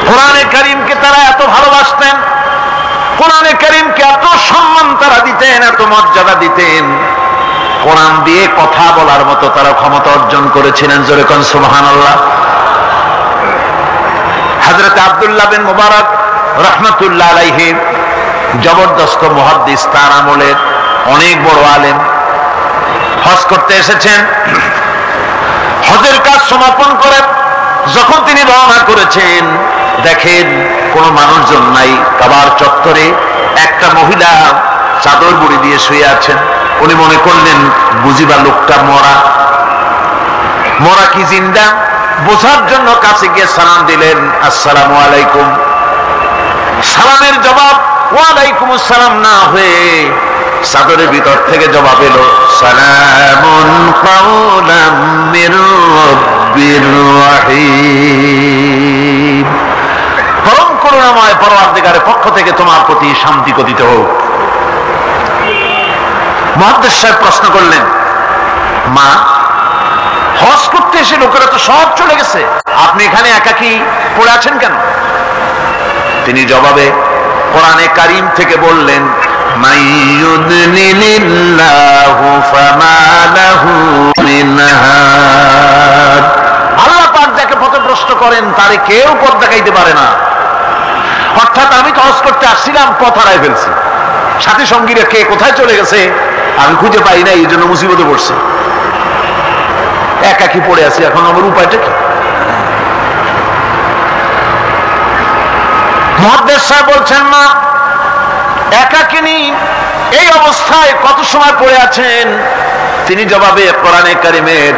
কোরআনে কারীমকে তারা এত ভালোবাসতেন, কোরআনে কারীমকে এত সম্মান তারা দিতেন, এত মর্যাদা দিতেন, কোরআন দিয়ে কথা বলার মতো তারা ক্ষমতা অর্জন করেছিলেন। জোরে কোন সুবহানাল্লাহ। হযরত আব্দুল্লাহ বিন মুবারক রাহমাতুল্লাহ আলাইহি জবরদস্ত মুহাদ্দিস, তার আমলের অনেক বড় আলেম, হজ করতে এসেছেন। হজের কাজ সমাপন করে যখন তিনি রওনা করেছেন, দেখেন কোনো মানুষজন নাই। কাবার চত্বরে একটা মহিলা চাদর মুড়ি দিয়ে শুয়ে আছেন। উনি মনে করলেন বুঝিবা লোকটা মরা, মরা কি জিন্দা বোঝার জন্য কাছে গিয়ে সালাম দিলেন, আসসালামু আলাইকুম। সালামের জবাব ওয়ালাইকুম আসসালাম না হয়ে চাদরের ভিতর থেকে জবাব এলো, সালামুন কাওলাম মির রাব্বির রহিম। পরম করুণাময় পরওয়ারদিগারের পক্ষ থেকে তোমার প্রতি শান্তি কথিত হোক। মুহাদ্দিস সাহেব প্রশ্ন করলেন, মা, হজ করতে এসে লোকেরা তো সব চলে গেছে, আপনি এখানে একাকী পড়ে আছেন কেন? তিনি জবাবে কোরআনে কারীম থেকে বললেন, মাইয়ুদলিলিল্লাহু ফামা লাহু মিন হাদ। আল্লাহ পাক যাকে পথভ্রষ্ট করেন তারে কেউ পথ দেখাইতে পারে না। অর্থাৎ আমি তো হজ করতে আসছিলাম, পথ হারাই ফেলছি, সাথী সঙ্গীরা কে কোথায় চলে গেছে আমি খুঁজে পাই না, এই জন্য মুসিবতে পড়ছি, একাকী পড়ে আছি, এখন আমার উপায়টা কি? মুহাদ্দিস সাহেব বলছেন, মা, একাকিনী এই অবস্থায় কত সময় পড়ে আছেন? তিনি জবাবে কোরআনে কারীমের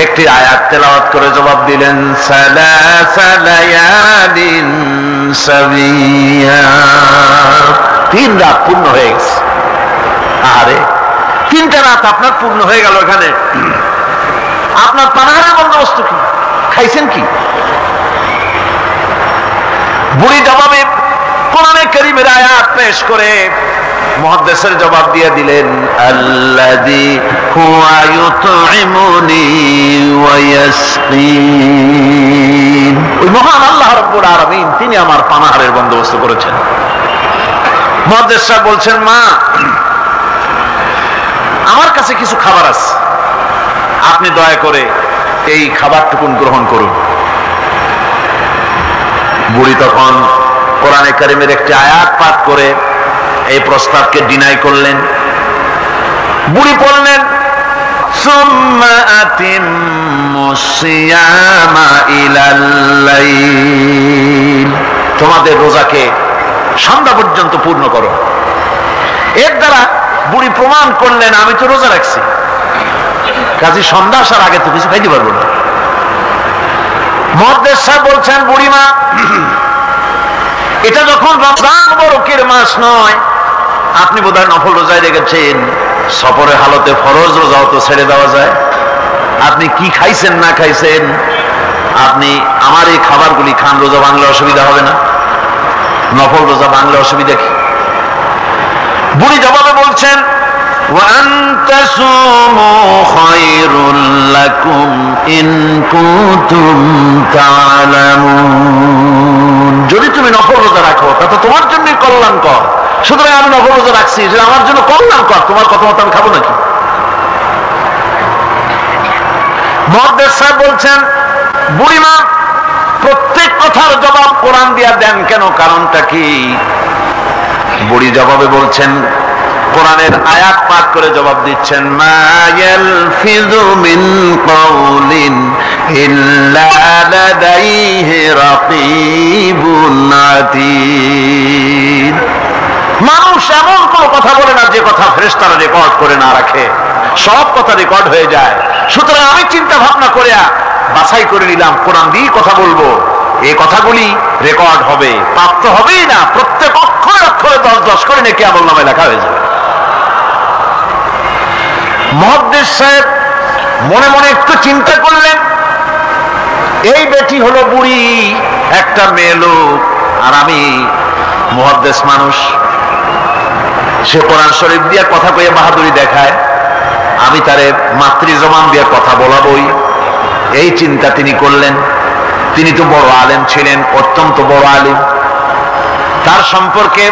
একটি আয়াত তেলাওয়াত করে জবাব দিলেন, সালাসা লায়ালিন সাবিয়া। 3 রাত পূর্ণ হয়ে গেছে। আরে 3টা রাত আপনার পূর্ণ হয়ে গেল, এখানে আপনার পানাহারের বন্দোবস্ত কি? খাইছেন কি? বুড়ি জবাবে কোরআনে কারীমের আয়াত পেশ করে মুহাদ্দিসের জবাব দিয়ে দিলেন, আল্লাযী হুয়া ইউতঈমুনি ওয়া ইয়াসকিন। ওই মহান আল্লাহ রাব্বুল আলামিন তিনি আমার পানাহারের বন্দোবস্ত করেছেন। মুহাদ্দিস সাহেব বলছেন, মা, আমার কাছে কিছু খাবার আছে, আপনি দয়া করে এই খাবারটুকুন গ্রহণ করুন। বুড়ি তখন কোরআনে কারীমের একটি আয়াত পাঠ করে এই প্রস্তাবকে ডিনাই করলেন। বুড়ি বললেন, সুম্মা আতিম্মুস সিয়ামা ইলাল লাইল। তোমাদের রোজাকে সন্ধ্যা পর্যন্ত পূর্ণ করো। এর দ্বারা বুড়ি প্রমাণ করলেন আমি তো রোজা রাখছি, কাজে সন্ধ্যা আসার আগে তো কিছু খাইতে পারবো না। মুহাদ্দিস সাহেব বলছেন, বুড়িমা, এটা যখন রমজান মুবারকের মাস নয়, আপনি বোধহয় নফল রোজায় রেখেছেন, সফরের হালতে ফরজ রোজাও তো ছেড়ে দেওয়া যায়। আপনি কি খাইছেন না খাইছেন, আপনি আমার এই খাবারগুলি খান, রোজা ভাঙলে অসুবিধা হবে না? নফল রোজা ভাঙলে অসুবিধা কি? বুড়ি জবাবে বলছেন, وأن تصوموا خير لكم إن كنتم تعلمون। যদি তুমি নফল রোজা রাখো তা তো তোমার জন্যই কল্যাণকর, সুতরাং আমি নফল রোজা রাখছি, সেটা আমার জন্য কল্যাণকর, তোমার কথা মতো আমি খাবো নাকি? মুহাদ্দিস সাহেব বলছেন, বুড়িমা, প্রত্যেক কথার জবাব কোরআন দিয়া দেন কেন, কারণটা কি? বুড়ি জবাবে বলছেন, কোরআনের আয়াত পাঠ করে জবাব দিচ্ছেন, মা ইয়ালফিযু মিন কাওলিন ইল্লা লাদাইহি রাকীবুন আতীদ। মানুষ এমন কোন কথা বলে না যে কথা ফেরেশতারা রেকর্ড করে না রাখে, সব কথা রেকর্ড হয়ে যায়। সুতরাং আমি চিন্তা ভাবনা করে বাছাই করে নিলাম, কোরআন দিয়ে কথা বলবো, এই কথাগুলি রেকর্ড হবে, প্রাপ্ত হবেই না, প্রত্যেক অক্ষরে অক্ষরে 10-10 করে নেকি আমলনামায় লেখা হয়ে যাবে। মুহাদ্দিস সাহেব মনে মনে একটু চিন্তা করলেন, এই বেটি হলো বুড়ি, একটা মেয়ে লোক, আর আমি মুহাদ্দিস মানুষ, সে কোরআন শরীফ দিয়ে কথা কয়ে বাহাদুরি দেখায়, আমি তারে মাতৃ জবান দিয়ে কথা বলাবই, এই চিন্তা তিনি করলেন। তিনি তো বড় আলেম ছিলেন, অত্যন্ত বড় আলেম। তার সম্পর্কে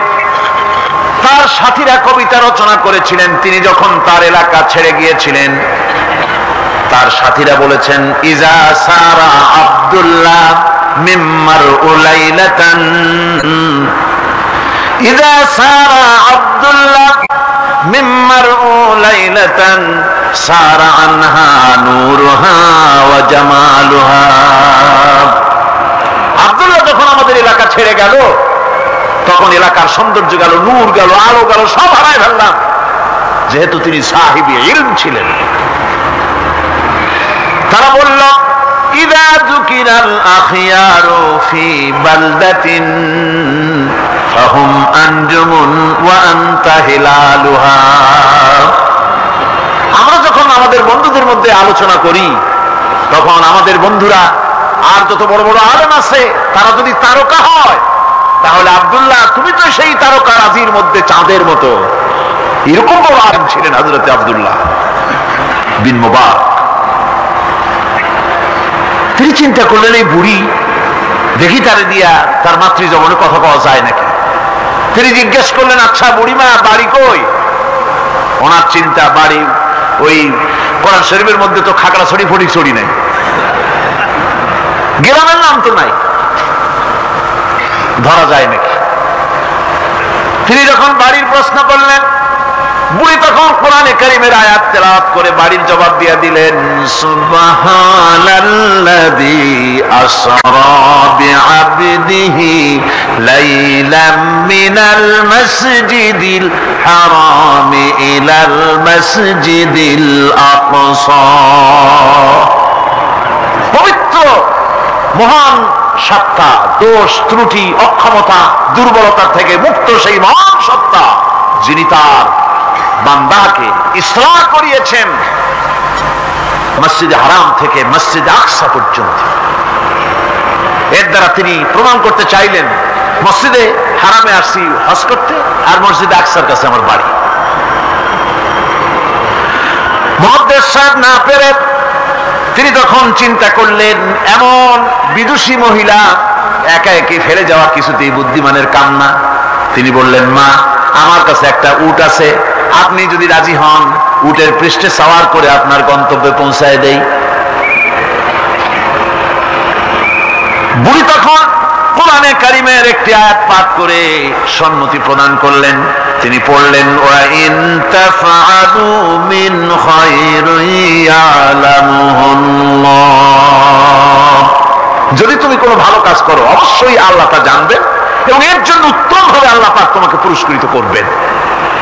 তার সাথীরা কবিতা রচনা করেছিলেন। তিনি যখন তার এলাকা ছেড়ে গিয়েছিলেন, তার সাথীরা বলেছেন, ইজা সারা আব্দুল্লাহ মিম্মার উলাইলাতান, ইজা সারা আব্দুল্লাহ মিম্মার উলাইলাতান সারা আনহা নূরুহা ওয়া জামালুহা। আব্দুল্লাহ যখন আমাদের এলাকা ছেড়ে গেল, তখন এলাকার সৌন্দর্য গেল, নূর গেল, আলো গেল, সব হারায় ফেললাম। যেহেতু তিনি সাহিবি ইলম ছিলেন। তারা বলল, ইযা যুকিরাল আখিয়ারু ফি বালদাতিন ফাহুম আনজুমুন ওয়া আনতা হিলালুহা। আমরা যখন আমাদের বন্ধুদের মধ্যে আলোচনা করি, তখন আমাদের বন্ধুরা আর যত বড় বড় আলেম আছে, তারা যদি তারকা হয়, তাহলে আব্দুল্লাহ তুমি তো সেই তারকা রাজির মধ্যে চাঁদের মতো। এরকম বড় আলেম ছিলেন হযরত আব্দুল্লাহ বিন মুবারক। তিনি চিন্তা করলেন, এই বুড়ি দেখি তারে দিয়া তার মাতৃজবনে কথা পাওয়া যায় নাকি। তিনি জিজ্ঞেস করলেন, আচ্ছা বুড়িমা বাড়ি কই? ওনার চিন্তা, বাড়ি ওই কোরআন শরীফের মধ্যে তো খাগড়াছড়ি ফটিকছড়ি নাই, গ্রামের নাম তো নাই, ধরা যায় নাকি। তিনি যখন বাড়ির প্রশ্ন করলেন, বুড়ি তখন কোরআনে কারীমের আয়াত তেলাওয়াত করে বাড়ির জবাব দিয়ে দিলেন, সুবহানাল্লাযী আসরা বিআবদিহি লাইলাম মিনাল মাসজিদিল হারামি ইলাল মাসজিদিল আকসা। পবিত্র মহান সত্তা, দোষ ত্রুটি অক্ষমতা দুর্বলতা থেকে মুক্ত সেই মহান সত্তা, যিনি তার বান্দাকে ইসলাহ করিয়েছেন মসজিদে হারাম থেকে মসজিদে আকসা পর্যন্ত। এর দ্বারা তিনি প্রমাণ করতে চাইলেন, মসজিদে হারামে আসছি হজ করতে, আর মসজিদে আকসার কাছে আমার বাড়ি। মুহাদ্দিস সাহেব না পেরে তিনি তখন চিন্তা করলেন, এমন বিদুষী মহিলা একা একে ফেলে যাওয়া কিছুতেই বুদ্ধিমানের কাম না। তিনি বললেন, মা আমার কাছে একটা উট আছে, আপনি যদি রাজি হন উটের পৃষ্ঠে সওয়ার করে আপনার গন্তব্যে পৌঁছায় দেই। বুড়ি তখন কোরআনে কারীমের একটি আয়াত পাঠ করে সম্মতি প্রদান করলেন। তিনি পড়লেন, ওয়া ইন তাফআলু মিন খায়রিন ইয়ালামুহুল্লাহ। যদি তুমি কোনো ভালো কাজ করো, অবশ্যই আল্লাহ তা জানবেন এবং এর জন্য উত্তমভাবে আল্লাহ পাক তোমাকে পুরস্কৃত করবেন।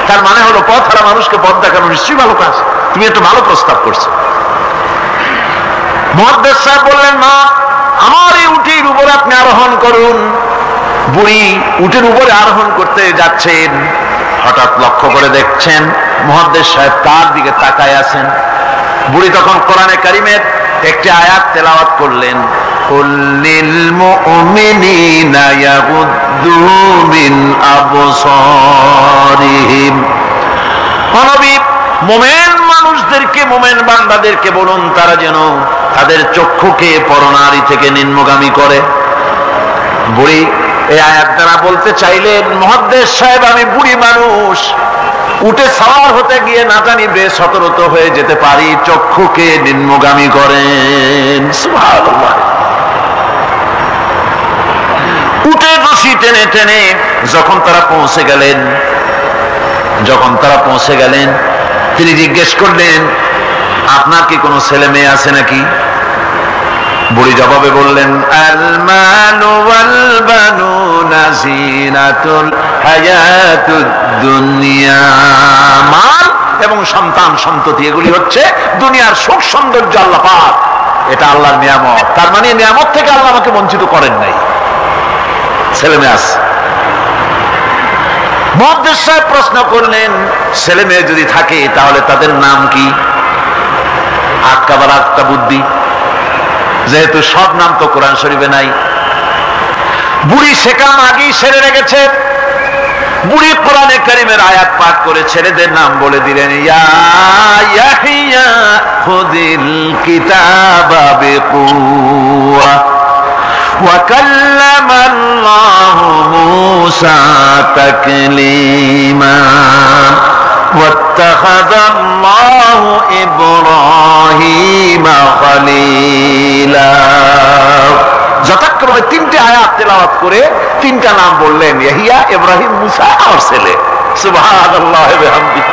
তার মানে হলো, পথ হারা মানুষকে পথ দেখানো নিশ্চয়ই ভালো কাজ। তুমি একটা ভালো প্রস্তাব করছো। মুহাদ্দিস সাহেব বললেন, মা আমার এই উটের উপরে আপনি আরোহণ করুন। বুড়ি উটের উপরে আরোহণ করতে যাচ্ছেন, হঠাৎ লক্ষ্য করে দেখছেন মুহাদ্দিস সাহেব তার দিকে তাকায় আছেন। বুড়ি তখন কোরআনে কারীমের একটি আয়াত তেলাওয়াত করলেন, কুল লিল মুমিনিনা ইয়াগুদ্দু মিন আবসারিহিম। নবী মুমিন মানুষদেরকে, মুমিন বান্দাদেরকে বলুন তারা যেন তাদের চক্ষুকে পরনারী থেকে নিম্নগামী করে। বুড়ি এই আয়াত দ্বারা বলতে চাইলেন, মুহাদ্দিস সাহেব আমি বুড়ি মানুষ, উঠে সওয়ার হতে গিয়ে না জানি বেসতর্ক হয়ে যেতে পারি, চক্ষুকে নিম্নগামী করেন। সুবহানাল্লাহ। উঠে রশি টেনে টেনে যখন তারা পৌঁছে গেলেন, তিনি জিজ্ঞেস করলেন, আপনার কি কোনো ছেলে মেয়ে আছে নাকি? বুড়ি জবাবে বললেন, আল মালু ওয়াল বানুনা জিনাতুল হায়াতুদ দুনিয়া। মাল এবং সন্তান সন্ততি এগুলি হচ্ছে দুনিয়ার সুখ সৌন্দর্য, আল্লাহ পাক এটা আল্লাহর নিয়ামত। তার মানে নিয়ামত থেকে আল্লাহ আমাকে বঞ্চিত করেন নাই, ছেলে মেয়ে আছে। মুহাদ্দিস সাহেব প্রশ্ন করলেন, ছেলে মেয়ে যদি থাকে তাহলে তাদের নাম কি? আটকাবার একটা বুদ্ধি, যেহেতু সব নাম তো কোরআন শরীফে নাই। বুড়ি সে কাম আগেই সেরে রেখেছে। বুড়ি কোরআনে কারীমের আয়াত পাঠ করে ছেলেদের নাম বলে দিলেন, ইয়া ইয়াহিয়া খুযিল কিতাবা বিকুওয়া وكلم الله موسى تكليما واتخذ الله إبراهيم خليلا। যথাক্রমে তিনটি আয়াত তেলাওয়াত করে তিনটা নাম বললেন, ইয়াহিয়া, ইব্রাহিম, মুসা, আমার ছেলে। সুবহানাল্লাহ ওয়া বিহামদিহি।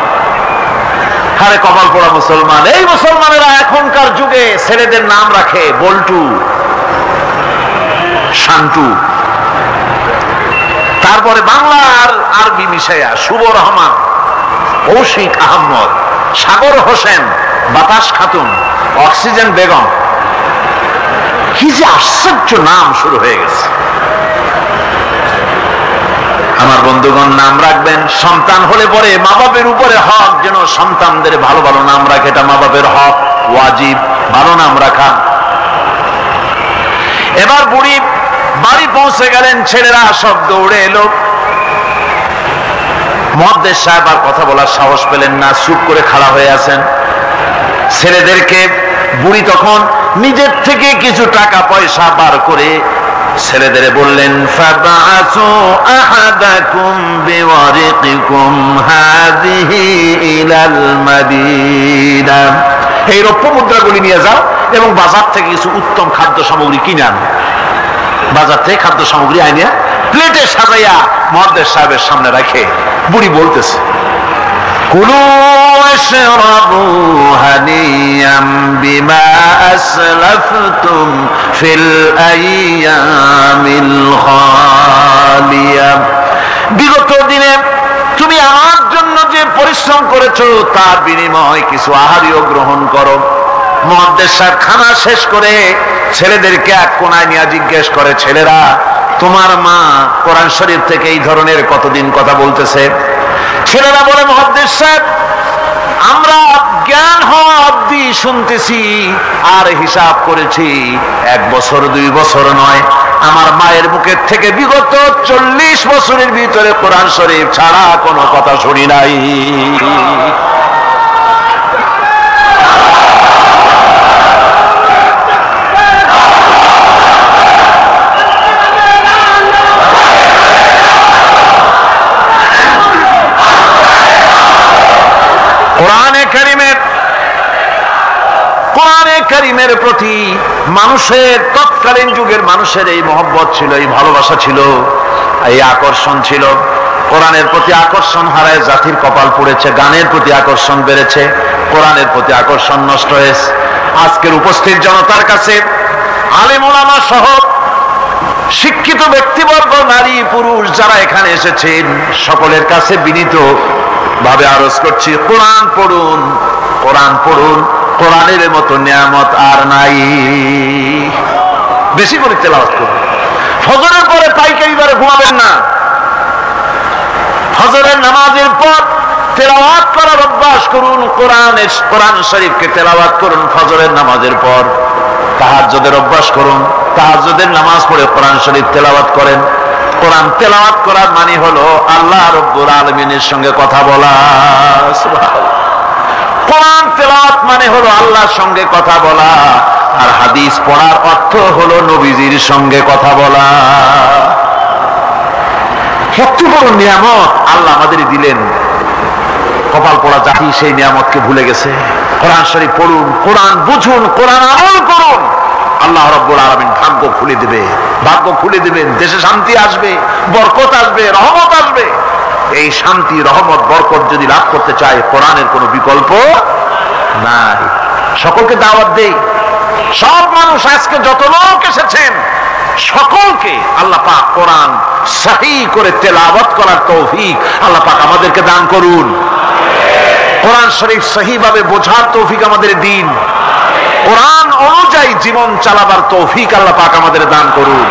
আরে কপাল পোড়া মুসলমান! এই মুসলমানেরা এখনকার যুগে ছেলেদের নাম রাখে বল্টু, শান্টু, তারপরে বাংলা আর আরবি মিশাইয়া শুভ রহমান, কৌশিক আহমদ, সাগর হোসেন, বাতাস খাতুন, অক্সিজেন বেগম। কি যে আশ্চর্য নাম শুরু হয়ে গেছে। আমার বন্ধুগণ, নাম রাখবেন, সন্তান হলে পরে মা বাপের উপরে হক যেন সন্তানদের ভালো ভালো নাম রাখে। এটা মা বাপের হক, ওয়াজিব, ভালো নাম রাখা। এবার বুড়ি বাড়ি পৌঁছে গেলেন, ছেলেরা সব দৌড়ে এলো। মুহাদ্দিস সাহেব আর কথা বলার সাহস পেলেন না, চুপ করে খাড়া হয়ে আছেন। ছেলেদেরকে বুড়ি তখন নিজের থেকে কিছু টাকা পয়সা বার করে ছেলেদের বললেন, ফাবাসু আহাদাকুম বিওয়ারিকিকুম হাযিহি ইলাল মাদিনা। এই রৌপ্য মুদ্রাগুলি নিয়ে যাও এবং বাজার থেকে কিছু উত্তম খাদ্য সামগ্রী কিনে আনো। বাজার থেকে খাদ্য সামগ্রী আনিয়া প্লেটে সাজাইয়া মুহাদ্দিস সাহেবের সামনে রাখে বুড়ি বলতেছে, কুলু ওয়াশরাবু হানিয়াম বিমা আসলাফতুম ফিল আইয়ামিল খালিয়া। বিগত দিনে তুমি আমার জন্য যে পরিশ্রম করেছো তার বিনিময়ে কিছু আহারও গ্রহণ করো। মুহাদ্দিস সাহেব খানা শেষ করে ছেলেদেরকে এক কোনায় নিয়ে জিজ্ঞেস করে, ছেলেরা, তোমার মা কোরআন শরীফ থেকে এই ধরনের কতদিন কথা বলতেছে? ছেলেরা বলে, মুহাদ্দিস সাহেব, আমরা জ্ঞান হওয়া অবধি শুনতেছি আর হিসাব করেছি 1 বছর 2 বছর নয়, আমার মায়ের মুখের থেকে বিগত 40 বছরের ভিতরে কোরআন শরীফ ছাড়া কোনো কথা শুনি নাই। কোরআনে কারীমের প্রতি মানুষের, তৎকালীন যুগের মানুষের এই মহব্বত ছিল, এই ভালোবাসা ছিল, এই আকর্ষণ ছিল। কোরআনের প্রতি আকর্ষণ হারায় জাতির কপাল পুড়েছে। গানের প্রতি আকর্ষণ বেড়েছে, কোরআনের প্রতি আকর্ষণ নষ্ট হয়েছে। আজকের উপস্থিত জনতার কাছে আলেম ওলামা সহ শিক্ষিত ব্যক্তিবর্গ, নারী পুরুষ যারা এখানে এসেছেন, সকলের কাছে বিনীত ভাবে আরজ করছি, কোরআন পড়ুন, কোরআন পড়ুন। কোরআনের মতো নিয়ামত আর নাই। বেশি করে তেলাওয়াত করুন। ফজরের পরে পাইকারি বারে ঘুমাবেন না। ফজরের নামাজের পর তেলাওয়াত করার অভ্যাস করুন। কোরআন শরীফকে তেলাওয়াত করুন ফজরের নামাজের পর। তাহাজ্জুদের অভ্যাস করুন। তাহাজ্জুদের নামাজ পড়ে কোরআন শরীফ তেলাওয়াত করেন। কোরআন তেলাওয়াত করার মানে হলো আল্লাহ রাব্বুল আলামিনের সঙ্গে কথা বলা। সুবহানাল্লাহ। কোরআন তেলাওয়াত মানে হলো আল্লাহর সঙ্গে কথা বলা, আর হাদিস পড়ার অর্থ হলো নবীজির সঙ্গে কথা বলা। কত বড় নিয়ামত আল্লাহ আমাদের দিলেন। কপাল পোড়া জাতি সেই নিয়ামতকে ভুলে গেছে। কোরআন শরীফ পড়ুন, কোরআন বুঝুন, কোরআন আমল করুন। আল্লাহ রাব্বুল আলামিন ভাগ্য খুলে দিবে, ভাগ্য খুলে দিবেন। দেশে শান্তি আসবে, বরকত আসবে, রহমত আসবে। এই শান্তি, রহমত, বরকত যদি লাভ করতে চায়, কোরআনের কোনো বিকল্প নাই। সকলকে দাওয়াত দেই, সব মানুষ আজকে যত লোক এসেছেন সকলকে আল্লাহ পাক কোরআন সহি করে তেলাওয়াত করার তৌফিক আল্লাহ পাক আমাদেরকে দান করুন। কোরআন শরীফ সহি ভাবে বোঝার তৌফিক আমাদের দিন। কোরআন অনুযায়ী জীবন চালাবার তৌফিক আল্লাহ পাক আমাদের দান করুন।